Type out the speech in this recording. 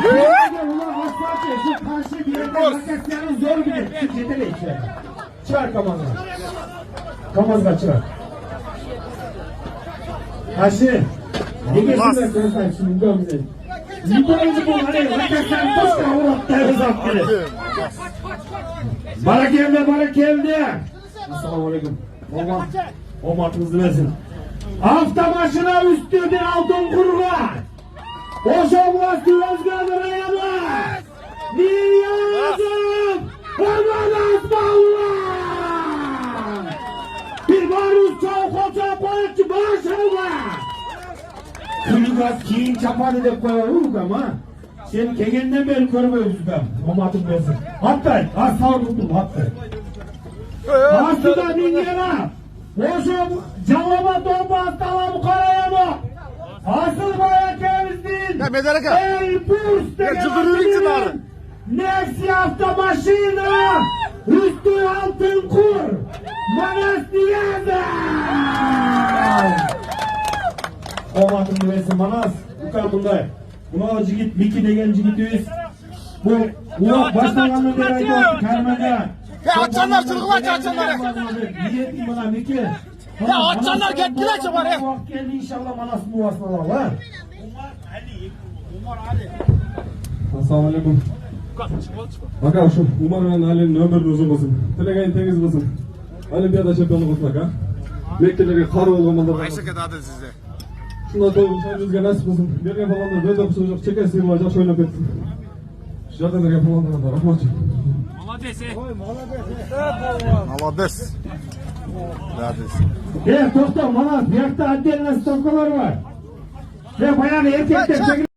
Ulan asfalt şu karşı bir yerde makasyanın zor gidiyor. Yeter içeri. Çıkar kamazı. Kamazı çıkar. Karşı. Ne geçsin ben sana şimdi gömleği. Yukarıcı bu hani makasyan koşma uğrak devre zaptı. Barak evde. Assalamu aleyküm. O matınızı versin. Hafta başına üstüdür altın kurgan. Boşanmaz düzgünlere yamaz. Dünyacım. Aman asmallah. Bir maruz çok hoca boyutçu maşallah. Kılgaz kiyin çapan edip koyarız ama. Sen kegenden beri görmüyoruz ben. O matın versin. Hatta sağ tuttum hatta. Aslında dünyana. Boşum canlama dolma hastalamı karayama. Asıl bayak evizdir. Ya medalika. Ey burs Ya cıvırırık çınarı. Next hafta maşina. Üstü altın kur. Manas diyazı. O matın düvesi Manas. Bu kadar bunda. Buna cigit Miki degen cigitiyiz. Bu başlamanın bir ayda oldu. Karmaca. Ya açanlar çırgılaç açanlar. Niyetim bana Miki. Ya açanlar gittiler ki var ya. Vakit geldi inşallah Manas bu vasınalar ha. Assalamu alaikum. Bakalım şu Umar'ın Ali'nin ömrünü uzun olsun. Telegayin temiz olsun. Olimpiyada şampiyonu olsun ha. Mekke'deki kar olmalıdır. Ayşe kedadı size. Şundan sonra sayımızga nasip olsun. Bir yapılan da böyle yapılacak. Çeker sıyırılacak. Şöyle etsin. Şartlar yapılan da rahmatçı. Malades. Tokta Manas. Bir yakta adliyenin stoklar var. Ve bayan erkekler.